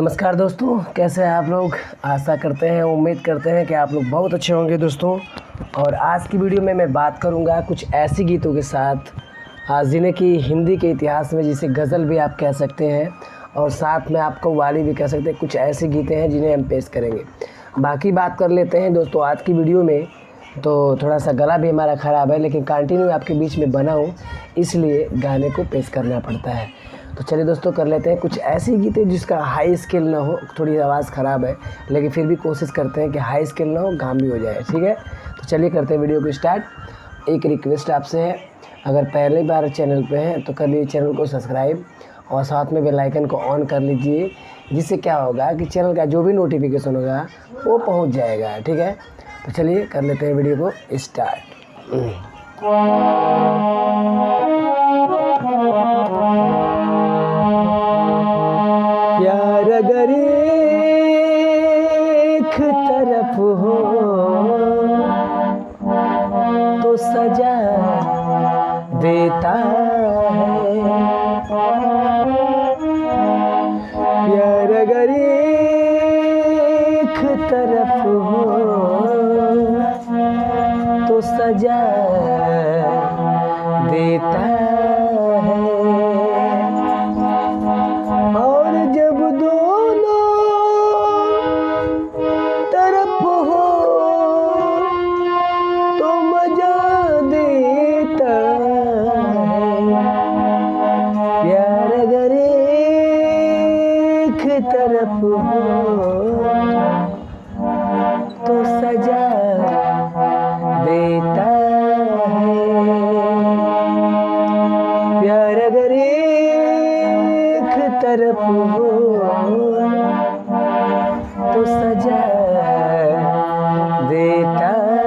नमस्कार दोस्तों, कैसे हैं आप लोग। आशा करते हैं, उम्मीद करते हैं कि आप लोग बहुत अच्छे होंगे दोस्तों। और आज की वीडियो में मैं बात करूंगा कुछ ऐसी गीतों के साथ जिन्हें कि हिंदी के इतिहास में जिसे गज़ल भी आप कह सकते हैं और साथ में आप कव्वाली भी कह सकते हैं। कुछ ऐसे गीते हैं जिन्हें हम पेश करेंगे। बाकी बात कर लेते हैं दोस्तों आज की वीडियो में। तो थोड़ा सा गला भी हमारा ख़राब है, लेकिन कंटिन्यू आपके बीच में बना हूँ, इसलिए गाने को पेश करना पड़ता है। तो चलिए दोस्तों कर लेते हैं कुछ ऐसी गीतें जिसका हाई स्केल ना हो। थोड़ी आवाज़ ख़राब है, लेकिन फिर भी कोशिश करते हैं कि हाई स्केल ना हो, काम भी हो जाए। ठीक है, तो चलिए करते हैं वीडियो को स्टार्ट। एक रिक्वेस्ट आपसे है, अगर पहली बार चैनल पे हैं तो कर लीजिए चैनल को सब्सक्राइब और साथ में बेल आइकन को ऑन कर लीजिए, जिससे क्या होगा कि चैनल का जो भी नोटिफिकेशन होगा वो पहुंच जाएगा। ठीक है, तो चलिए कर लेते हैं वीडियो को स्टार्ट। प्यार अगर एक तरफ हो तो सजा देता है। प्यार अगर एक तरफ हो तो सजा देता है। और जब दोनों तरफ हो तो मजा देता है। प्यार अगर एक तरफ हो तो सजा देता है। प्यार अगर एक तरफ हो तो सजा देता है।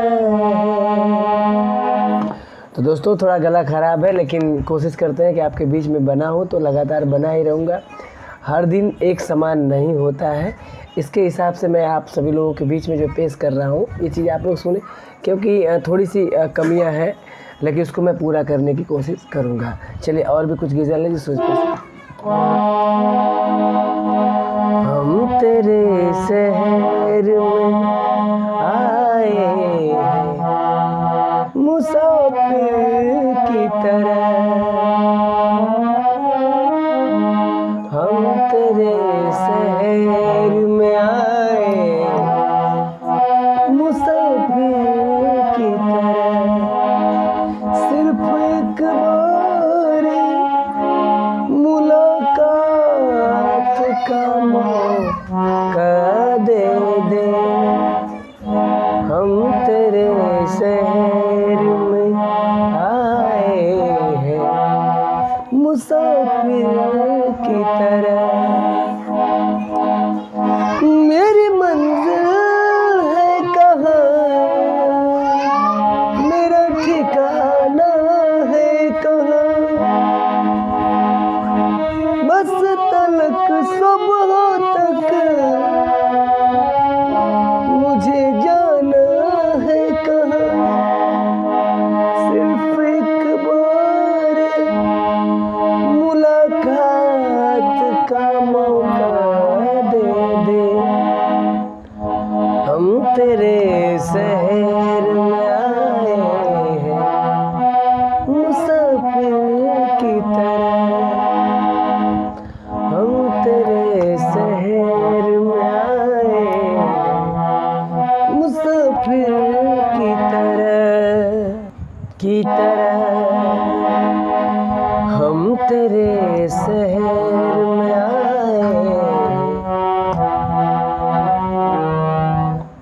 तो दोस्तों थोड़ा गला ख़राब है, लेकिन कोशिश करते हैं कि आपके बीच में बना हो, तो लगातार बना ही रहूँगा। हर दिन एक समान नहीं होता है, इसके हिसाब से मैं आप सभी लोगों के बीच में जो पेश कर रहा हूँ ये चीज़ आप लोग सुने, क्योंकि थोड़ी सी कमियां हैं, लेकिन उसको मैं पूरा करने की कोशिश करूँगा। चलिए और भी कुछ गज़ल है जो सोच हम तेरे शहर में आए हैं मुसाफिर की तरह। हम तेरे शहर में आए मुसाफिर की तरह। सिर्फ एक बार मुलाकात का मौका दे दे। हम तेरे शहर में आए हैं मुसाफिर की तरह। मेरी मंजिल है कहाँ, मेरा ठिकाना है कहाँ। बस तलक सुबह तक मुझे जाना है कहाँ। सिर्फ एक बार मुलाकात का मौका दे दे। हम तेरे शहर में आए हैं मुसाफिर की तरह। हम तेरे शहर में आए हैं मुसाफिर की तरह। हम तेरे शहर में आए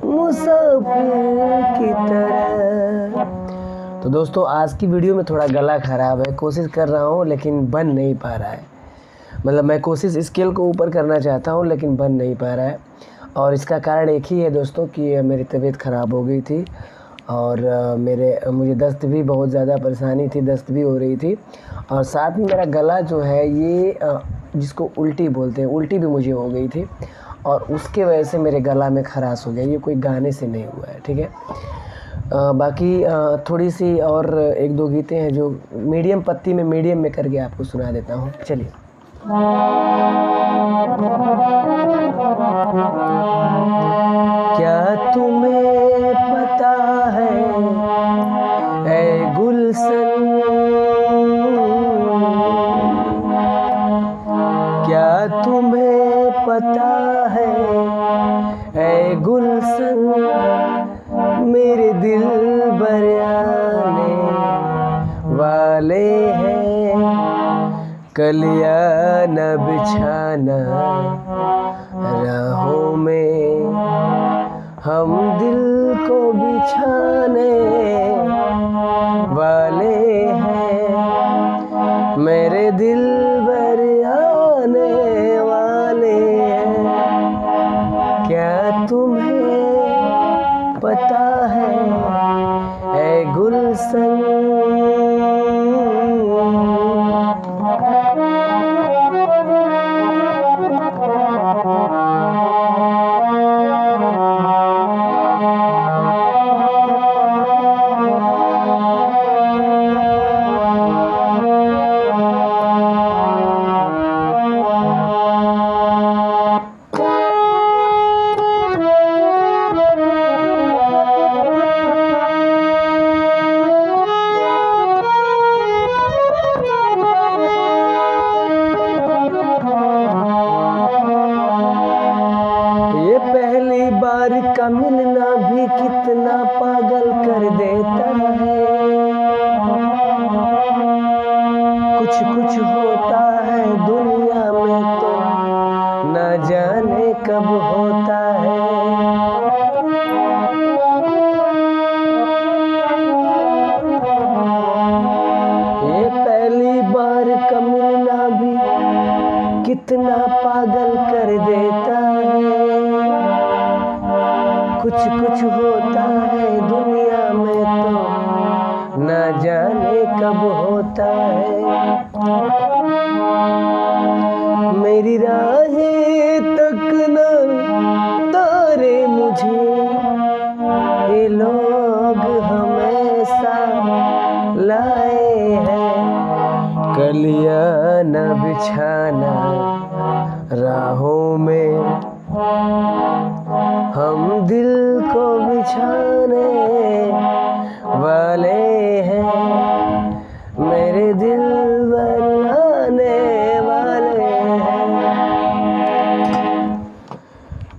मुसाफिर की तरह। तो दोस्तों आज की वीडियो में थोड़ा गला ख़राब है, कोशिश कर रहा हूँ लेकिन बन नहीं पा रहा है। मतलब मैं कोशिश स्केल को ऊपर करना चाहता हूँ लेकिन बन नहीं पा रहा है। और इसका कारण एक ही है दोस्तों कि मेरी तबीयत ख़राब हो गई थी और मुझे दस्त भी बहुत ज़्यादा परेशानी थी, दस्त भी हो रही थी। और साथ में मेरा गला जो है ये जिसको उल्टी बोलते हैं, उल्टी भी मुझे हो गई थी और उसके वजह से मेरे गला में खराश हो गया। ये कोई गाने से नहीं हुआ है, ठीक है। बाकी थोड़ी सी और एक दो गीतें हैं जो मीडियम पत्ती में मीडियम में करके आपको सुना देता हूँ। चलिए। क्या तुम्हें पता है ऐ गुलशन, क्या तुम्हें पता है ऐ गुलशन, मेरे दिल बरयाने वाले हैं, कलिया न बिछाना राहों में, हम दिल को बिछाने वाले हैं, मेरे दिल बरयाने वाले हैं। क्या तुम्हें पता है ऐ गुलशन। बार का मिलना भी कितना पागल कर देता है, कुछ कुछ होता है दुनिया में तो न जाने कब होता है। ये पहली बार का मिलना भी कितना पागल कर देता है, कुछ कुछ होता है दुनिया में तो न जाने कब होता है। मेरी राहें तक न तारे मुझे, ये लोग हमेशा लाए हैं, कलिया न बिछाना राहों में, हम दिल को बिछाने वाले हैं, मेरे दिल बनाने वाले हैं।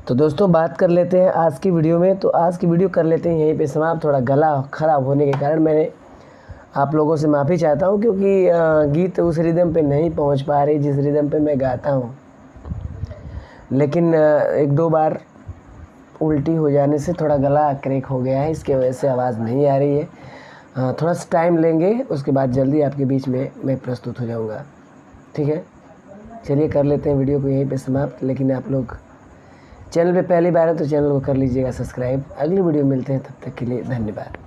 तो दोस्तों बात कर लेते हैं आज की वीडियो में। तो आज की वीडियो कर लेते हैं यहीं पे समाप्त। थोड़ा गला ख़राब होने के कारण मैंने आप लोगों से माफ़ी चाहता हूँ, क्योंकि गीत उस रिदम पे नहीं पहुँच पा रही जिस रिदम पे मैं गाता हूँ। लेकिन एक दो बार उल्टी हो जाने से थोड़ा गला क्रैक हो गया है, इसके वजह से आवाज़ नहीं आ रही है। थोड़ा सा टाइम लेंगे, उसके बाद जल्दी आपके बीच में मैं प्रस्तुत हो जाऊंगा। ठीक है, चलिए कर लेते हैं वीडियो को यहीं पे समाप्त। लेकिन आप लोग चैनल पे पहली बार है तो चैनल को कर लीजिएगा सब्सक्राइब। अगली वीडियो मिलते हैं, तब तक के लिए धन्यवाद।